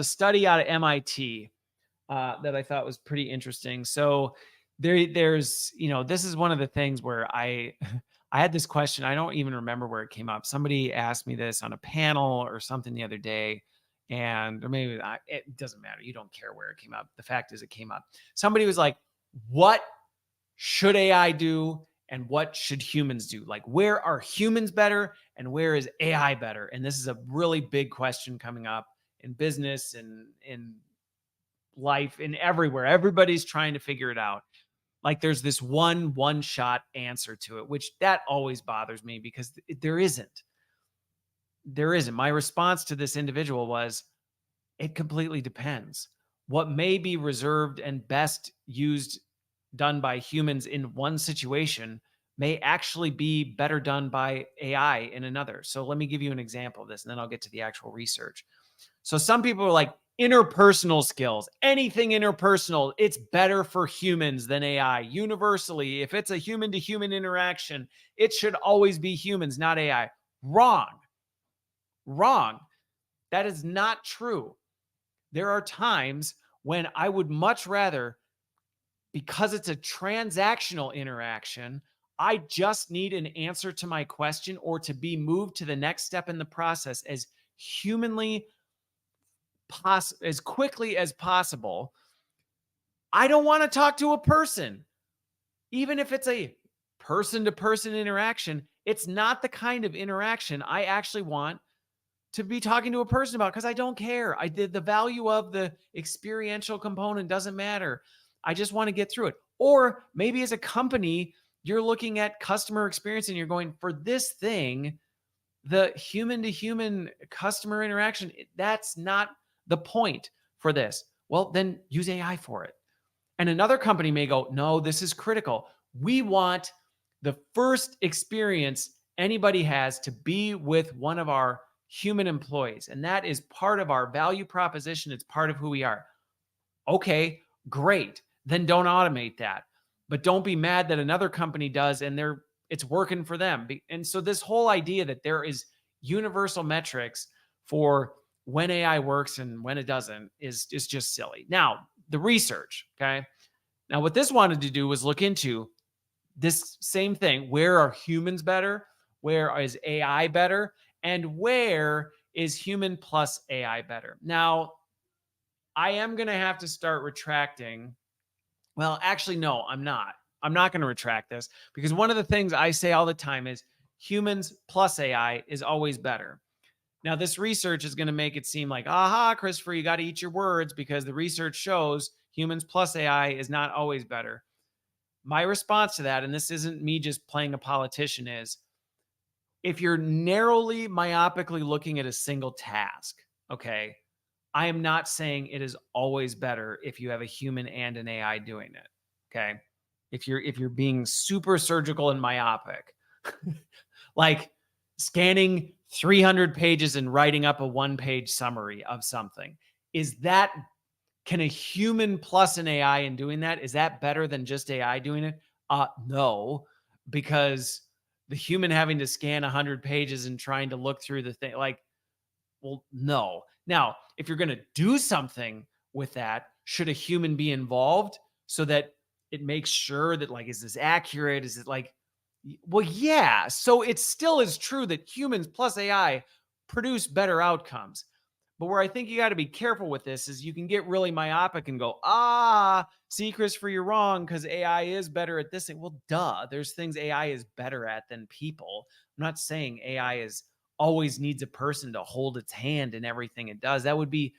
a study out of MIT that I thought was pretty interesting. So there's, this is one of the things where I I had this question. I don't even remember where it came up. Somebody asked me this on a panel or something the other day, or maybe it doesn't matter. You don't care where it came up. The fact is, it came up. Somebody was like, "What should AI do?" And what should humans do? Like, where are humans better and where is AI better? And this is a really big question coming up in business and in life and everywhere. Everybody's trying to figure it out. Like, there's this one shot answer to it, which that always bothers me because there isn't. There isn't. My response to this individual was, it completely depends. What may be reserved and best used done by humans in one situation may actually be better done by AI in another. So let me give you an example of this, and then I'll get to the actual research. So some people are like, interpersonal skills, anything interpersonal, it's better for humans than AI. Universally, if it's a human to human interaction, it should always be humans, not AI. Wrong. Wrong. That is not true. There are times when I would much rather, because it's a transactional interaction, I just need an answer to my question or to be moved to the next step in the process as humanly as quickly as possible. I don't want to talk to a person. Even if it's a person-to-person interaction, it's not the kind of interaction I actually want to be talking to a person about because I don't care. I did the value of the experiential component doesn't matter. I just want to get through it. Or maybe as a company, you're looking at customer experience and you're going, for this thing, the human to human customer interaction, that's not the point for this. Well, then use AI for it. And another company may go, no, this is critical. We want the first experience anybody has to be with one of our human employees. And that is part of our value proposition. It's part of who we are. Okay, great. Then don't automate that. But don't be mad that another company does and it's working for them. And so this whole idea that there is universal metrics for when AI works and when it doesn't is just silly. Now, the research, okay? Now, what this wanted to do was look into this same thing. Where are humans better? Where is AI better? And where is human plus AI better? Now, I am going to have to start retracting. Well, actually, no, I'm not. I'm not going to retract this because one of the things I say all the time is humans plus AI is always better. Now, this research is going to make it seem like, aha, Christopher, you got to eat your words because the research shows humans plus AI is not always better. My response to that, and this isn't me just playing a politician, is if you're narrowly, myopically looking at a single task, okay, I am not saying it is always better if you have a human and an AI doing it, okay? If you're being super surgical and myopic, like scanning 300 pages and writing up a one-page summary of something, can a human plus an AI in doing that, is that better than just AI doing it? No, because the human having to scan 100 pages and trying to look through the thing, like, well, no. Now, if you're going to do something with that, should a human be involved so that it makes sure that, like, is this accurate? Is it like, well, yeah. So it still is true that humans plus AI produce better outcomes. But where I think you got to be careful with this is you can get really myopic and go, see, Christopher, you're wrong because AI is better at this thing. Well, duh. There's things AI is better at than people. I'm not saying AI always needs a person to hold its hand in everything it does. That would be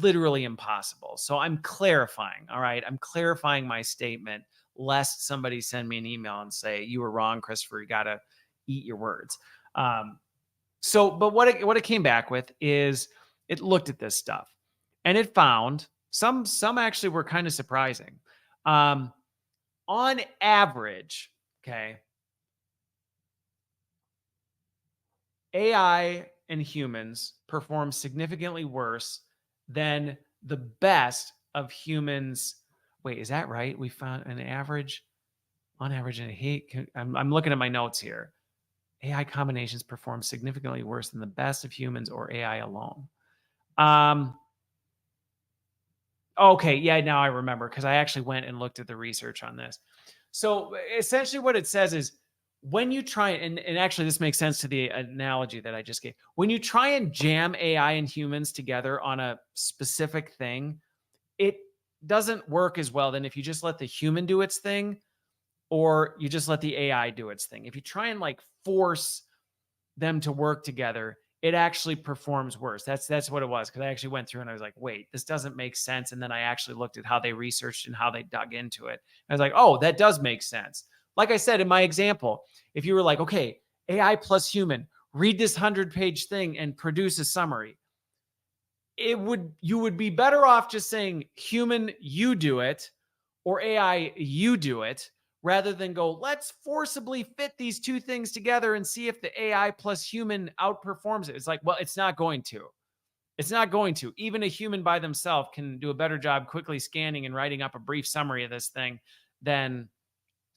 literally impossible. So I'm clarifying. All right. I'm clarifying my statement lest somebody send me an email and say, you were wrong, Christopher. You got to eat your words. But what it came back with is it looked at this stuff and it found some actually were kind of surprising. On average, okay, AI and humans perform significantly worse than the best of humans. Wait, is that right? We found on average, and I'm looking at my notes here. AI combinations perform significantly worse than the best of humans or AI alone. Okay, yeah, now I remember because I actually went and looked at the research on this. So essentially, what it says is when you try and actually this makes sense to the analogy that I just gave. When you try and jam AI and humans together on a specific thing, it doesn't work as well than if you just let the human do its thing or you just let the AI do its thing. If you try and like force them to work together, it actually performs worse. That's what it was. Because I actually went through and I was like, wait, this doesn't make sense. And then I actually looked at how they researched and how they dug into it. I was like, oh, that does make sense. Like I said in my example, if you were like, okay, AI plus human, read this 100-page thing and produce a summary, you would be better off just saying human, you do it, or AI, you do it, rather than go, let's forcibly fit these two things together and see if the AI plus human outperforms it. It's like, well, it's not going to. It's not going to. Even a human by themselves can do a better job quickly scanning and writing up a brief summary of this thing than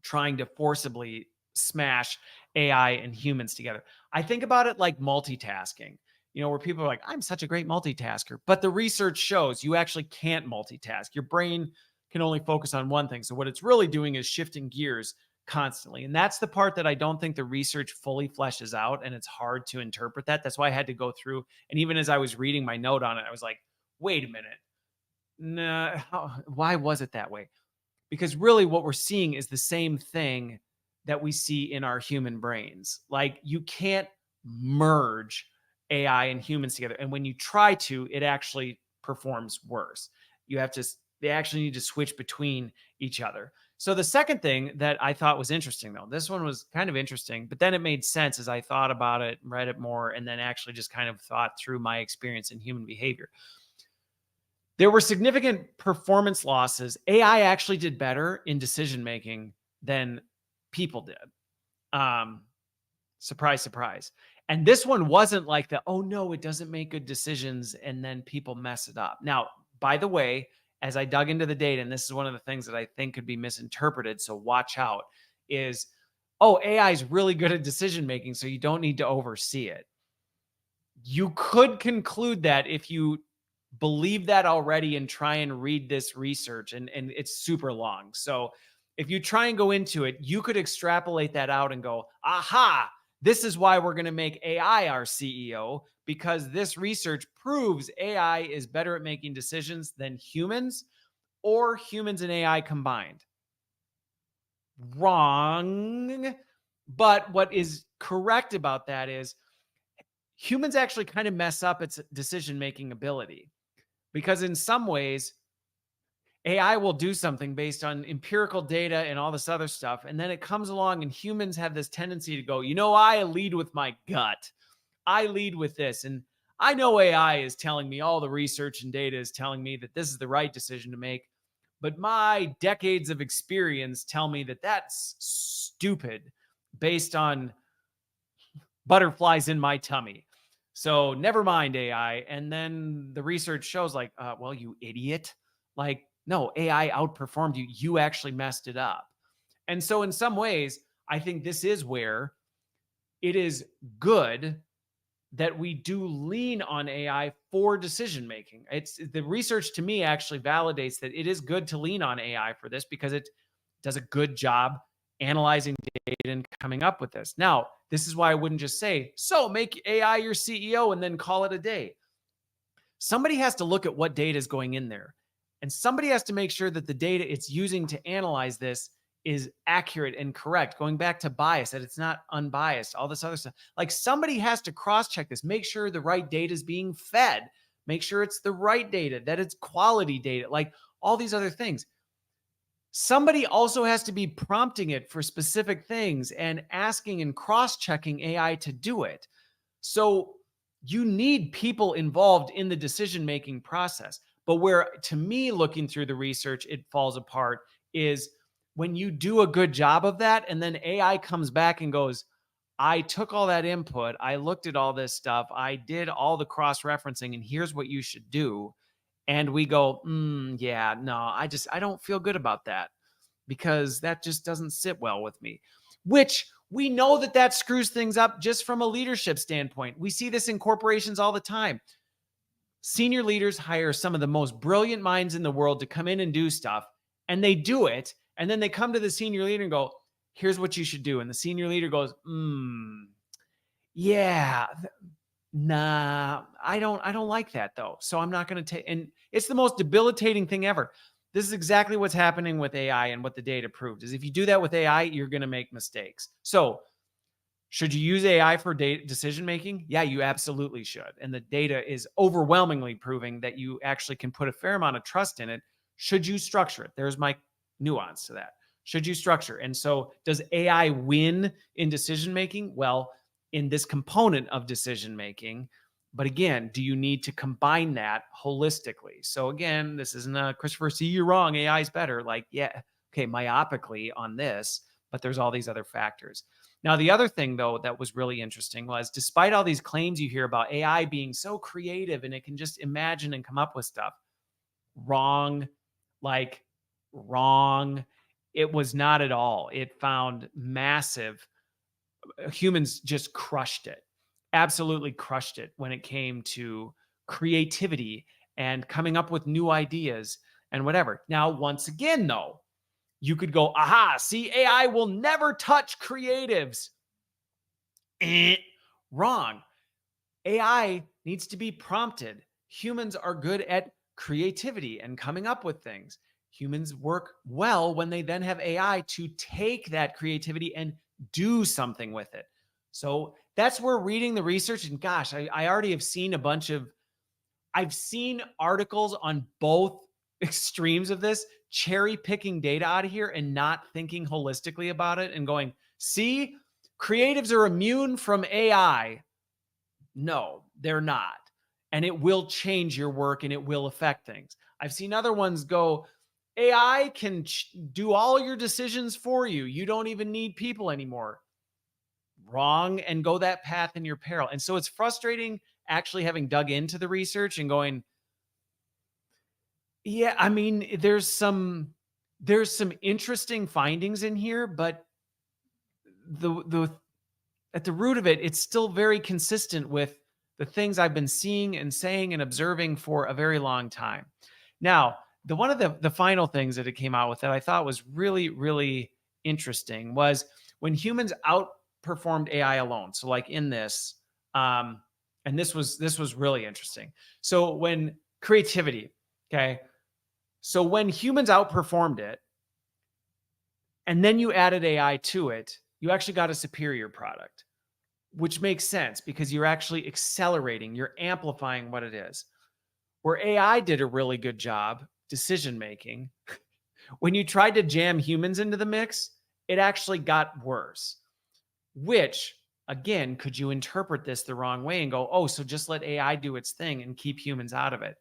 trying to forcibly smash AI and humans together. I think about it like multitasking, where people are like, I'm such a great multitasker. But the research shows you actually can't multitask. Your brain can only focus on one thing. So what it's really doing is shifting gears constantly. And that's the part that I don't think the research fully fleshes out. And it's hard to interpret that. That's why I had to go through. And even as I was reading my note on it, I was like, wait a minute. Nah, why was it that way? Because really what we're seeing is the same thing that we see in our human brains. Like you can't merge AI and humans together. And when you try to, it actually performs worse. They actually need to switch between each other. So the second thing that I thought was interesting, though, this one was kind of interesting, but then it made sense as I thought about it, read it more, and then actually just kind of thought through my experience in human behavior. There were significant performance losses. AI actually did better in decision making than people did. Surprise, surprise. And this one wasn't like oh no, it doesn't make good decisions and then people mess it up. Now, by the way, as I dug into the data, and this is one of the things that I think could be misinterpreted, so watch out, is, AI is really good at decision making, so you don't need to oversee it. You could conclude that if you believe that already and try and read this research, and it's super long. So if you try and go into it, you could extrapolate that out and go, aha, this is why we're going to make AI our CEO, because this research proves AI is better at making decisions than humans or humans and AI combined. Wrong. But what is correct about that is humans actually kind of mess up its decision-making ability. Because in some ways, AI will do something based on empirical data and all this other stuff. And then it comes along and humans have this tendency to go, I lead with my gut. I lead with this. And I know AI is telling me, all the research and data is telling me that this is the right decision to make. But my decades of experience tell me that that's stupid based on butterflies in my tummy. So never mind AI. And then the research shows like, well, you idiot. Like, no, AI outperformed you. You actually messed it up. And so in some ways, I think this is where it is good that we do lean on AI for decision making. It's the research to me actually validates that it is good to lean on AI for this because it does a good job analyzing data and coming up with this. Now, this is why I wouldn't just say, so make AI your CEO and then call it a day. Somebody has to look at what data is going in there. And somebody has to make sure that the data it's using to analyze this is accurate and correct. Going back to bias, that it's not unbiased, all this other stuff. Like somebody has to cross-check this, make sure the right data is being fed, make sure it's the right data, that it's quality data, like all these other things. Somebody also has to be prompting it for specific things and asking and cross-checking AI to do it. So you need people involved in the decision-making process. But where, to me, looking through the research, it falls apart is when you do a good job of that and then AI comes back and goes, I took all that input, I looked at all this stuff, I did all the cross-referencing, and here's what you should do. And we go, yeah, no, I don't feel good about that because that just doesn't sit well with me, which we know that screws things up just from a leadership standpoint. We see this in corporations all the time. Senior leaders hire some of the most brilliant minds in the world to come in and do stuff, and they do it. And then they come to the senior leader and go, here's what you should do. And the senior leader goes, yeah, nah, I don't like that though. So I'm not going to take, and it's the most debilitating thing ever. This is exactly what's happening with AI, and what the data proved is if you do that with AI, you're going to make mistakes. So should you use AI for decision making? Yeah, you absolutely should. And the data is overwhelmingly proving that you actually can put a fair amount of trust in it. Should you structure it? There's my nuance to that. Should you structure? And so, does AI win in decision making? Well, in this component of decision making. But again, do you need to combine that holistically? So again, this isn't a Christopher C. You're wrong. AI is better. Like, yeah, okay, myopically on this, but there's all these other factors. Now, the other thing, though, that was really interesting was despite all these claims you hear about AI being so creative and it can just imagine and come up with stuff, wrong, like wrong. It was not at all. It found massive, humans just crushed it, absolutely crushed it when it came to creativity and coming up with new ideas and whatever. Now, once again, though, you could go, aha, see, AI will never touch creatives. Wrong. AI needs to be prompted. Humans are good at creativity and coming up with things. Humans work well when they then have AI to take that creativity and do something with it. So that's where reading the research, and gosh, I already have seen I've seen articles on both extremes of this, cherry picking data out of here and not thinking holistically about it and going, see, creatives are immune from AI. No, they're not. And it will change your work and it will affect things. I've seen other ones go, AI can do all your decisions for you. You don't even need people anymore. Wrong, and go that path in your peril. And so it's frustrating actually having dug into the research and going, yeah, I mean, there's some interesting findings in here, but the at the root of it, it's still very consistent with the things I've been seeing and saying and observing for a very long time. Now, one of the final things that it came out with that I thought was really, really interesting was when humans outperformed AI alone. So, like in this, and this was really interesting. So when creativity, okay, so when humans outperformed it, and then you added AI to it, you actually got a superior product, which makes sense because you're actually accelerating, you're amplifying what it is. Where AI did a really good job decision making, when you tried to jam humans into the mix, it actually got worse. Which, again, could you interpret this the wrong way and go, oh, so just let AI do its thing and keep humans out of it?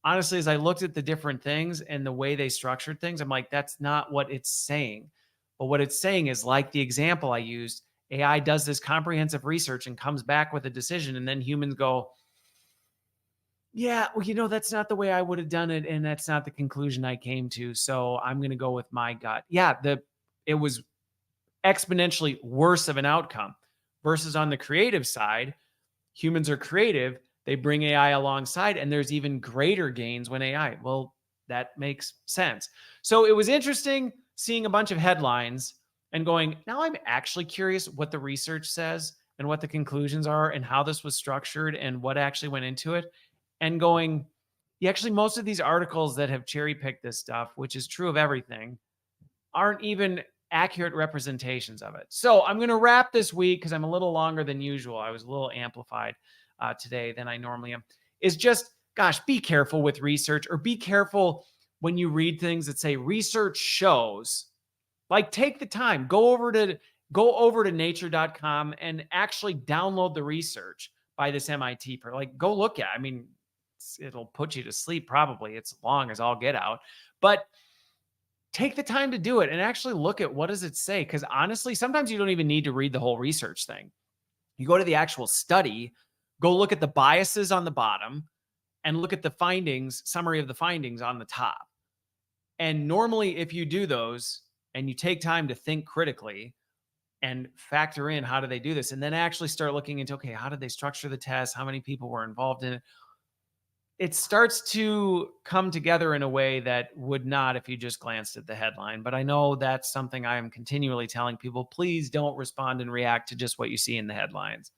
Honestly, as I looked at the different things and the way they structured things, I'm like, that's not what it's saying. But what it's saying is, like the example I used, AI does this comprehensive research and comes back with a decision, and then humans go, yeah, well, that's not the way I would have done it, and that's not the conclusion I came to. So I'm going to go with my gut. Yeah, it was exponentially worse of an outcome versus on the creative side, humans are creative. They bring AI alongside, and there's even greater gains when AI. Well, that makes sense. So it was interesting seeing a bunch of headlines and going, now I'm actually curious what the research says and what the conclusions are and how this was structured and what actually went into it. And going, yeah, actually, most of these articles that have cherry picked this stuff, which is true of everything, aren't even accurate representations of it. So I'm going to wrap this week because I'm a little longer than usual. I was a little amplified today than I normally am. Is just, gosh, be careful with research, or be careful when you read things that say research shows. Like, take the time, go over to nature.com and actually download the research by this MIT. Like, go look at it. I mean, it'll put you to sleep probably. It's long as all get out. But take the time to do it and actually look at what does it say. Because honestly, sometimes you don't even need to read the whole research thing. You go to the actual study, go look at the biases on the bottom, and look at the findings, summary of the findings on the top. And normally, if you do those and you take time to think critically and factor in how do they do this, and then actually start looking into, okay, how did they structure the test? How many people were involved in it? it starts to come together in a way that would not if you just glanced at the headline. But I know that's something I am continually telling people, please don't respond and react to just what you see in the headlines.